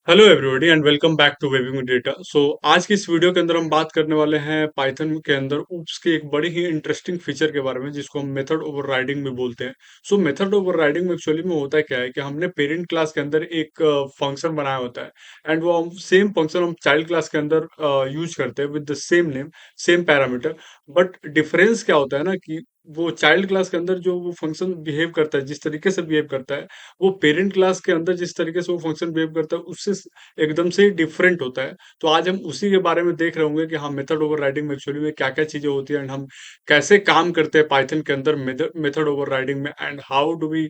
Hello everybody and welcome back to webbing data. आज की इस वीडियो के अंदर हम बात करने वाले हैं पाइथन के अंदर ऊप्स के एक बड़ी ही इंटरेस्टिंग फीचर के बारे में जिसको हम मेथड ओवरराइडिंग में बोलते हैं। मेथड ओवरराइडिंग में एक्चुअली में होता क्या है कि हमने पेरेंट क्लास के अंदर एक फंक्शन बनाया होता है एंड वो हम सेम फंक्शन हम चाइल्ड क्लास के अंदर यूज करते हैं with the same name, same parameter. But difference क्या होता है ना कि वो चाइल्ड क्लास के अंदर जो वो फंक्शन बिहेव करता है, जिस तरीके से बिहेव करता है, वो पेरेंट क्लास के अंदर जिस तरीके से वो फंक्शन बिहेव करता है उससे एकदम से डिफरेंट होता है। तो आज हम उसी के बारे में देख रहे होंगे कि हाँ, मेथड ओवरराइडिंग में एक्चुअली में क्या-क्या चीजें होती है एंड हम कैसे काम करते हैं पाइथन के अंदर मेथड ओवरराइडिंग में and how do we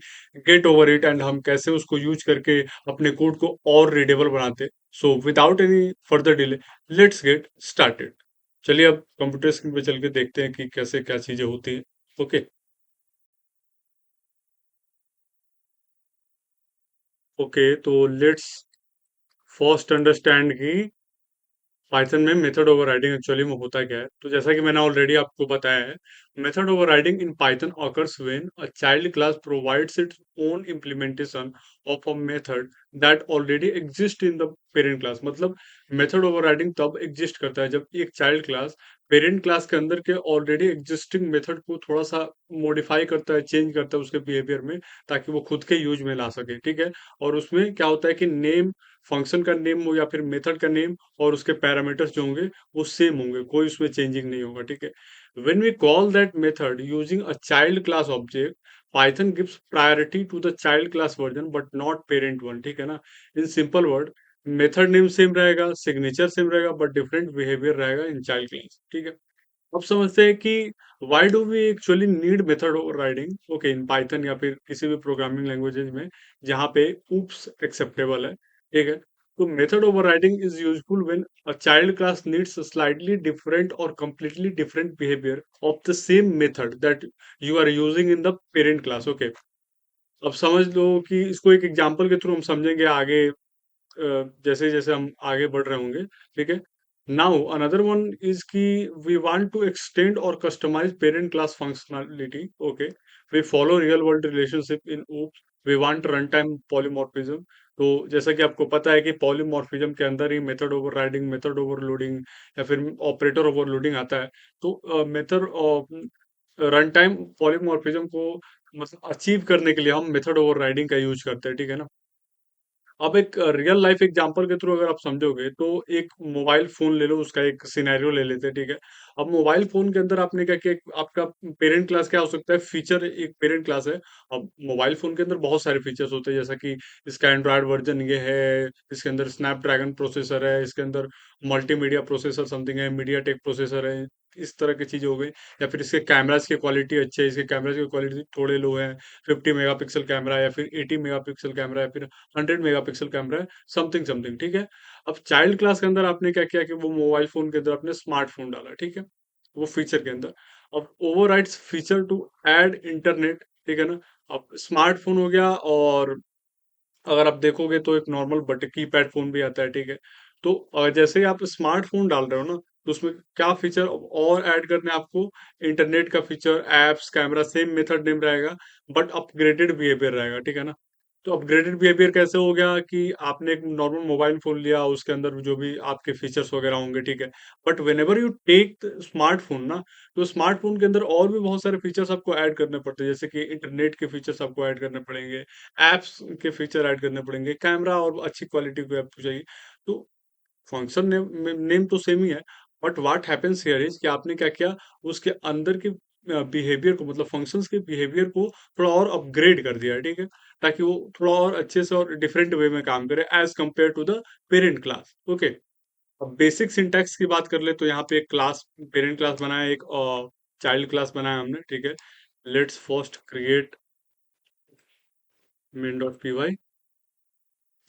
get over it and हम कैसे उसको यूज करके अपने कोड को और रीडेबल बनाते हैं। Without any further delay, let's get started. चलिए अब कंप्यूटर स्क्रीन पे चल के देखते हैं कि कैसे क्या चीजें होती हैं। ओके। ओके, तो लेट्स फर्स्ट अंडरस्टैंड की पाइथन में मेथड ओवरराइडिंग एक्चुअली में होता क्या है। तो जैसा कि मैंने ऑलरेडी आपको बताया है, method overriding in Python occurs when a child class provides its own implementation of a method that already exists in the parent class। मतलब मेथड ओवरराइडिंग तब एग्जिस्ट करता है जब एक चाइल्ड क्लास पेरेंट क्लास के अंदर के ऑलरेडी एग्जिस्टिंग मेथड को थोड़ा सा मॉडिफाई करता है, चेंज करता है उसके बिहेवियर में, ताकि वो खुद के यूज में ला सके। ठीक है। और उसमें क्या होता है कि नेम, फंक्शन का नेम हो या फिर मेथड का नेम और उसके पैरामीटर्स जो होंगे वो सेम होंगे, कोई उसमें चेंजिंग नहीं होगा। ठीक है। When we call that method using a child class object, Python gives priority to the child class version but not parent one. ठीक है ना। In simple word, method name same रहेगा, सिग्नेचर सेम रहेगा, but different behaviour रहेगा in child class. ठीक है। अब समझते हैं कि why do we actually need method overriding okay in Python या फिर किसी भी प्रोग्रामिंग लैंग्वेजेज में जहाँ पे ऊप्स एक्सेप्टेबल है। ठीक है। तो method overriding is useful when a child class needs slightly different और completely different behaviour of the same method that you are using in the parent class. Okay. अब समझ लो कि इसको एक एग्जांपल के थ्रू हम समझेंगे आगे, जैसे जैसे हम आगे बढ़ रहे होंगे। ठीक है। नाउ अनदर वन इज कि वी वांट टू एक्सटेंड और customise parent class functionality. Okay. We follow real world relationship in oops। We want run time polymorphism. तो जैसा कि आपको पता है कि पॉलीमॉर्फिज्म के अंदर ही मेथड ओवरराइडिंग, मेथड ओवरलोडिंग या फिर ऑपरेटर ओवरलोडिंग आता है। तो मेथड रन टाइम पॉलीमॉर्फिज्म को मतलब अचीव करने के लिए हम मेथड ओवरराइडिंग का यूज करते हैं। ठीक है ना। अब एक रियल लाइफ एग्जांपल के थ्रू अगर आप समझोगे तो एक मोबाइल फोन ले लो, उसका एक सिनेरियो ले लेते हैं। ठीक है। अब मोबाइल फोन के अंदर आपने क्या किया, आपका पेरेंट क्लास क्या हो सकता है, फीचर एक पेरेंट क्लास है। अब मोबाइल फोन के अंदर बहुत सारे फीचर्स होते हैं, जैसा कि इसका एंड्रॉयड वर्जन ये है, इसके अंदर स्नैपड्रैगन प्रोसेसर है, इसके अंदर मल्टीमीडिया प्रोसेसर समथिंग है, मीडिया टेक प्रोसेसर है, इस तरह की चीजें हो गई। या फिर इसके कैमरास की क्वालिटी अच्छी है, इसके कैमरास की क्वालिटी थोड़े लो है, 50 मेगापिक्सल कैमरा या फिर 80 मेगापिक्सल कैमरा या फिर 100 मेगापिक्सल कैमरा है, समथिंग समथिंग। ठीक है। अब चाइल्ड क्लास के अंदर आपने क्या किया कि वो मोबाइल फोन के अंदर आपने स्मार्टफोन डाला। ठीक है। वो फीचर के अंदर अब overrides feature to add internet. ठीक है ना। अब स्मार्टफोन हो गया, और अगर आप देखोगे तो एक नॉर्मल बट कीपैड फोन भी आता है। ठीक है। तो जैसे ही आप स्मार्टफोन डाल रहे हो ना, तो उसमें क्या फीचर और ऐड करने हैं आपको, इंटरनेट का feature, apps, camera, same method name रहेगा बट अपग्रेडेड बिहेवियर रहेगा। ठीक है ना। तो अपग्रेडेड बिहेवियर कैसे हो गया कि आपने एक नॉर्मल मोबाइल फोन लिया, उसके अंदर जो भी आपके फीचर्स वगैरह होंगे। ठीक है। But whenever you take smartphone ना, तो स्मार्टफोन के अंदर और भी बहुत सारे फीचर्स आपको ऐड करने पड़ते हैं, जैसे कि इंटरनेट के फीचर्स आपको ऐड करने पड़ेंगे, एप्स के फीचर ऐड करने पड़ेंगे, कैमरा और अच्छी क्वालिटी की आपको चाहिए। तो फंक्शन नेम नेम तो सेम ही है, but what happens here is कि आपने क्या किया, उसके अंदर के बिहेवियर को, मतलब फंक्शंस के बिहेवियर को थोड़ा और अपग्रेड कर दिया है। ठीक है। ताकि वो थोड़ा और अच्छे से और डिफरेंट वे में काम करे as compare to the parent class. Okay. अब बेसिक सिंटैक्स की बात कर ले तो यहाँ पे एक क्लास, पेरेंट क्लास बनाया, एक चाइल्ड क्लास बनाया हमने। ठीक है। Let's first create main dot P Y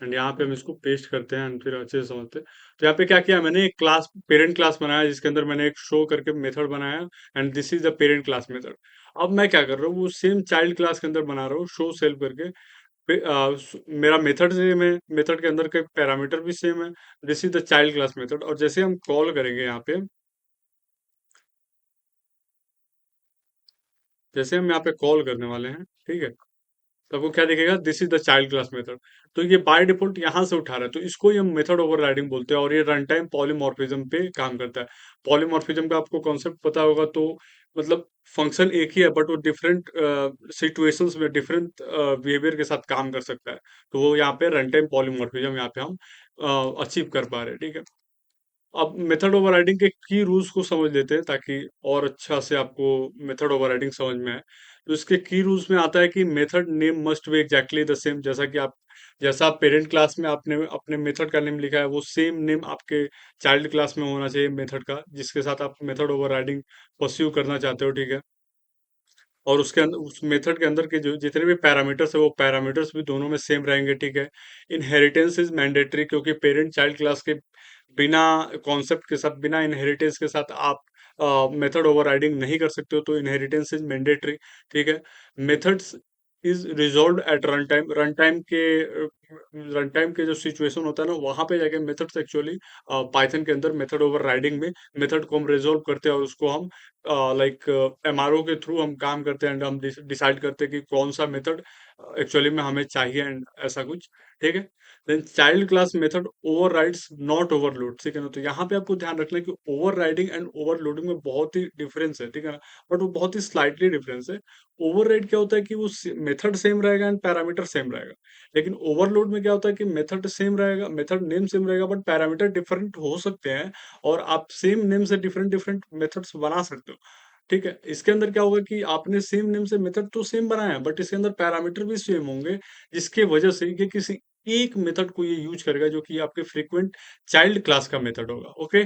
and यहाँ पे हम इसको पेस्ट करते हैं एंड फिर अच्छे से समझते हैं। तो यहाँ पे क्या किया मैंने, एक क्लास, पेरेंट क्लास बनाया जिसके अंदर मैंने एक शो करके मेथड बनाया and this is the parent class method. अब मैं क्या कर रहा हूँ, वो सेम चाइल्ड क्लास के अंदर बना रहा हूँ शो सेल्फ करके। मेरा मेथड सेम है, मेथड के अंदर के पैरामीटर भी सेम है। This is the child class method, और जैसे हम कॉल करेंगे यहाँ पे, जैसे हम यहाँ पे कॉल करने वाले हैं। ठीक है। तो आपको क्या दिखेगा, this is the child class method. तो ये बाय डिफॉल्ट यहाँ से उठा रहा है, तो इसको ये मेथड ओवरराइडिंग बोलते हैं, और ये रन टाइम पॉलीमॉर्फिज्म पे काम करता है। पॉलीमॉर्फिज्म का आपको कॉन्सेप्ट पता होगा, तो मतलब फंक्शन एक ही है, बट वो डिफरेंट सिचुएशंस में डिफरेंट बिहेवियर के साथ काम कर सकता है। तो वो यहाँ पे रन टाइम पॉलीमॉर्फिज्म यहाँ पे हम अचीव कर पा रहे हैं, ठीक है। अब मेथड ओवरराइडिंग के की रूल्स को समझ लेते हैं, ताकि और अच्छा से आपको मेथड ओवरराइडिंग समझ में आए। तो इसके की रूल्स में आता है कि method name must be exactly the same. जैसा आप पेरेंट क्लास में आपने अपने मेथड का नेम लिखा है, वो सेम नेम आपके चाइल्ड क्लास में होना चाहिए मेथड का, जिसके साथ आप मेथड ओवरराइडिंग परस्यू करना चाहते हो, ठीक है। और उसके अंदर उस मेथड के अंदर के जो जितने भी पैरामीटर्स है, वो पैरामीटर्स भी दोनों में सेम रहेंगे, ठीक है। इनहेरिटेंस इज मैंडेटरी, क्योंकि पेरेंट चाइल्ड क्लास के बिना कॉन्सेप्ट के साथ, बिना इनहेरिटेंस के साथ आप मेथड ओवरराइडिंग नहीं कर सकते हो, तो इनहेरिटेंस इज मैंडेटरी, ठीक है। Methods is resolve at run time के जो सिचुएशन होता है ना, वहां पे जाके मेथड्स एक्चुअली पाइथन के अंदर मेथड ओवरराइडिंग में मेथड को हम रिजॉल्व करते हैं, और उसको हम लाइक एमआरओ के थ्रू हम काम करते हैं, एंड हम डिसाइड करते हैं कि कौन सा मेथड एक्चुअली में हमें चाहिए, एंड ऐसा कुछ, ठीक है। Then child class method overrides not overload, ठीक है ना। तो यहाँ पे आपको ध्यान रखना है कि ओवरराइडिंग एंड ओवरलोडिंग में बहुत ही डिफरेंस है, ठीक है ना। बट वो बहुत ही स्लाइटली डिफरेंस है। ओवरराइड क्या होता है कि वो मेथड सेम रहेगा एंड पैरामीटर सेम रहेगा, लेकिन ओवरलोड में क्या होता है कि मेथड सेम रहेगा, मेथड नेम सेम रहेगा, बट पैरामीटर डिफरेंट हो सकते हैं, और आप सेम नेम से डिफरेंट डिफरेंट मेथड्स बना सकते हो, ठीक है। इसके अंदर क्या होगा कि आपने सेम नेम से मेथड तो सेम बनाया है, बट इसके अंदर पैरामीटर भी सेम होंगे, जिसके वजह से ये किसी एक मेथड को ये यूज करेगा, जो कि आपके फ्रीक्वेंट चाइल्ड क्लास का मेथड होगा, ओके।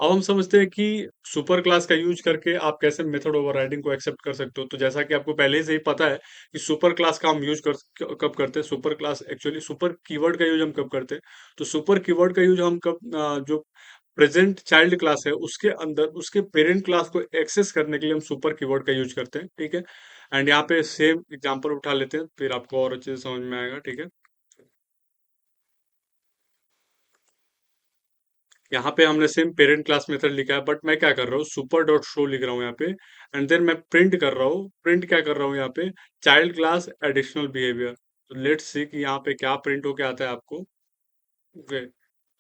अब हम समझते हैं कि सुपर क्लास का यूज करके आप कैसे मेथड ओवरराइडिंग को एक्सेप्ट कर सकते हो। तो जैसा कि आपको पहले से ही पता है कि सुपर क्लास का हम यूज कब करते हैं, super class actually super keyword का यूज हम कब करते हैं। तो सुपर कीवर्ड का यूज हम कब जो प्रेजेंट चाइल्ड क्लास है उसके अंदर उसके पेरेंट क्लास को एक्सेस करने के लिए हम सुपर कीवर्ड का यूज करते हैं, ठीक है। एंड यहाँ पे सेम एग्जांपल उठा लेते हैं, फिर आपको और अच्छे से समझ में आएगा, ठीक है। यहाँ पे हमने सेम पेरेंट क्लास मेथड लिखा है, बट मैं क्या कर रहा हूँ, सुपर डॉट शो लिख रहा हूँ यहाँ पे, एंड देन मैं प्रिंट कर रहा हूँ। प्रिंट क्या कर रहा हूँ यहाँ पे, चाइल्ड क्लास एडिशनल बिहेवियर। तो लेट्स सी कि यहाँ पे क्या प्रिंट होके आता है आपको, ओके।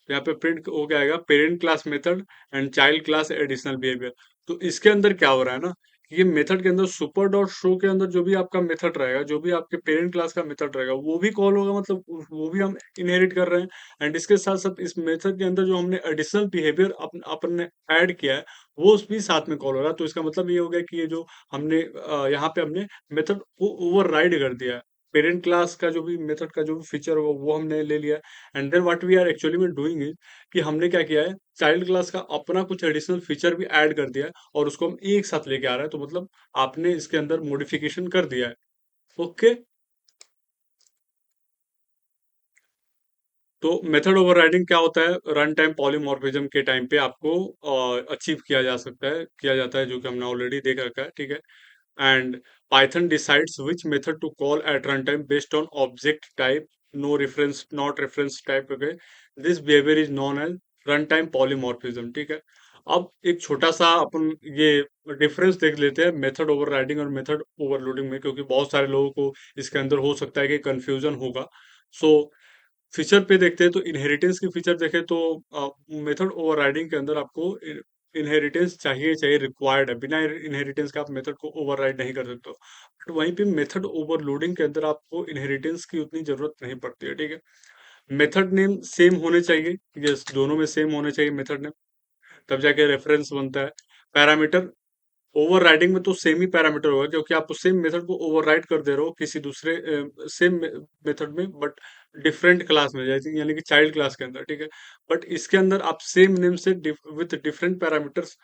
यहाँ पे प्रिंट हो क्या आएगा, parent class method and child class additional behaviour. तो इसके अंदर क्या हो रहा है ना, कि ये मेथड के अंदर सुपर डॉट शो के अंदर जो भी आपका मेथड रहेगा, जो भी आपके पेरेंट क्लास का मेथड रहेगा, वो भी कॉल होगा, मतलब वो भी हम इनहेरिट कर रहे हैं। एंड इसके साथ साथ इस मेथड के अंदर जो हमने एडिशनल बिहेवियर अपन ने ऐड किया है, वो भी साथ में कॉल हो रहा है। तो इसका मतलब ये हो गया कि ये जो हमने यहाँ पे हमने मेथड को ओवरराइड कर दिया है। पेरेंट क्लास का जो भी मेथड का जो भी फीचर होगा, वो हमने ले लिया। And then what we are actually में डूइंग इज कि हमने क्या किया है, चाइल्ड क्लास का अपना कुछ एडिशनल फीचर भी ऐड कर दिया है, और उसको हम एक साथ लेके आ रहे हैं। तो मतलब आपने इसके अंदर मॉडिफिकेशन कर दिया है, ओके। तो मेथड ओवरराइडिंग क्या होता है, रन टाइम पॉलीमॉर्फिज्म के टाइम पे आपको अचीव किया जा सकता है, किया जाता है, जो कि हमने ऑलरेडी देख रखा है, ठीक है। And Python decides which method to call at runtime based on object type, no reference, not reference type, okay। this behavior is known as runtime polymorphism, ठीक है। अब एक छोटा सा अपन ये डिफरेंस देख लेते हैं मेथड ओवरराइडिंग और मेथड ओवरलोडिंग में, क्योंकि बहुत सारे लोगों को इसके अंदर हो सकता है कि कंफ्यूजन होगा। सो फीचर पे देखते हैं, तो इनहेरिटेंस की फीचर देखें तो मेथड ओवरराइडिंग के अंदर आपको इनहेरिटेंस चाहिए चाहिए, रिक्वायर्ड है। बिना इनहेरिटेंस के आप मेथड को ओवरराइड नहीं कर सकते हो। बट वहीं पे मेथड ओवरलोडिंग के अंदर आपको इनहेरिटेंस की उतनी जरूरत नहीं पड़ती है, ठीक है। मेथड नेम सेम होने चाहिए, यस, दोनों में सेम होने चाहिए मेथड नेम, तब जाके रेफरेंस बनता है। पैरामीटर ओवरराइडिंग में तो सेम ही पैरामीटर होगा, क्योंकि आप सेम मेथड को ओवरराइड कर दे रहे हो किसी दूसरे सेम मेथड में, बट डिफरेंट क्लास में, जैसे यानी कि चाइल्ड क्लास के अंदर, ठीक है। बट इसके अंदर आप सेम नेम से with different parameters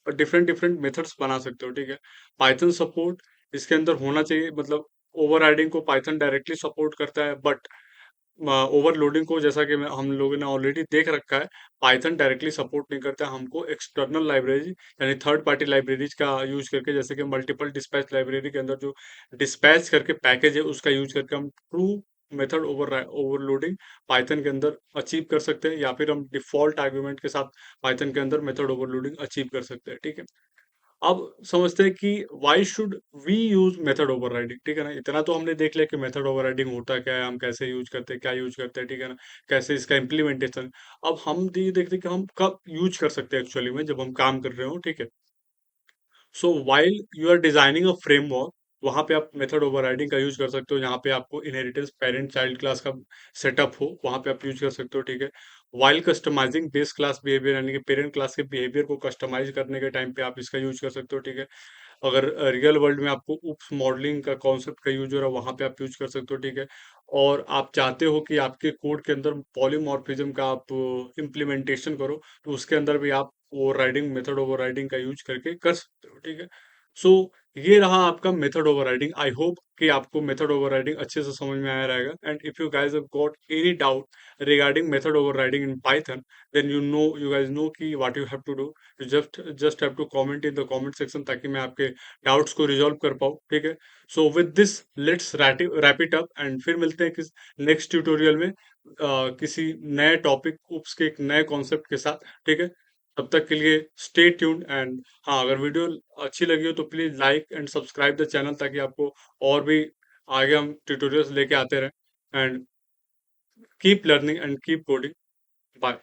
different different methods बना सकते हो, ठीक है। पाइथन सपोर्ट इसके अंदर होना चाहिए, मतलब ओवरराइडिंग को पाइथन डायरेक्टली सपोर्ट करता है, बट ओवरलोडिंग को, जैसा कि हम लोगों ने ऑलरेडी देख रखा है, पाइथन डायरेक्टली सपोर्ट नहीं करता। हमको एक्सटर्नल लाइब्रेरी यानी थर्ड पार्टी लाइब्रेरीज का यूज करके, जैसे कि मल्टीपल डिस्पैच लाइब्रेरी के अंदर जो डिस्पैच करके पैकेज है, उसका यूज करके हम ट्रू मेथड ओवरलोडिंग पाइथन के अंदर अचीव कर सकते हैं, या फिर हम डिफॉल्ट आर्ग्यूमेंट के साथ पाइथन के अंदर मेथड ओवरलोडिंग अचीव कर सकते हैं, ठीक है। अब समझते हैं कि why should we use method overriding, ठीक है ना? इतना तो हमने देख लिया कि मेथड ओवरराइडिंग होता क्या है, हम कैसे यूज़ करते हैं, क्या यूज़ करते हैं, ठीक है ना? कैसे इसका इम्प्लीमेंटेशन। अब हम ये देखते हैं कि हम कब यूज़ कर सकते हैं एक्चुअली में, जब हम काम कर रहे हो, ठीक है? So while you are designing a framework, वहां पे आप मेथड ओवरराइडिंग का यूज कर सकते हो, जहाँ पे आपको इनहेरिटेंस पेरेंट चाइल्ड क्लास का सेटअप हो, वहां पे आप यूज कर सकते हो, ठीक है? While customising base class behaviour, यानी कि पेरेंट क्लास के बिहेवियर को कस्टमाइज करने के टाइम पे आप इसका यूज कर सकते हो, ठीक है? अगर रियल वर्ल्ड में आपको उप्स मॉडलिंग का कॉन्सेप्ट का यूज हो रहा है, वहां पे आप यूज कर सकते हो, ठीक है? और आप चाहते हो कि आपके कोड के अंदर पॉलीमॉर्फिज्म का आप इम्प्लीमेंटेशन करो, तो उसके अंदर भी आप ओवरराइडिंग, मेथड ओवरराइडिंग का यूज करके कर सकते हो, ठीक है? सो ये रहा आपका मेथड ओवरराइडिंग। आई होप कि आपको मेथड ओवरराइडिंग अच्छे से समझ में आया रहेगा। And if you guys have got any doubt regarding method overriding in Python, then you guys know कि what you have to do, you just have to comment in the comment section, ताकि मैं आपके doubts को resolve कर पाऊँ, ठीक है? So with this let's wrap it up, and फिर मिलते हैं किस नेक्स्ट ट्यूटोरियल में किसी नए टॉपिक उप्स के एक नए कॉन्सेप्ट के साथ, ठीक है? तब तक के लिए स्टे ट्यून्ड। एंड हाँ, अगर वीडियो अच्छी लगी हो तो please like and subscribe the channel, ताकि आपको और भी आगे हम ट्यूटोरियल्स लेके आते रहें। And keep learning and keep coding. Bye.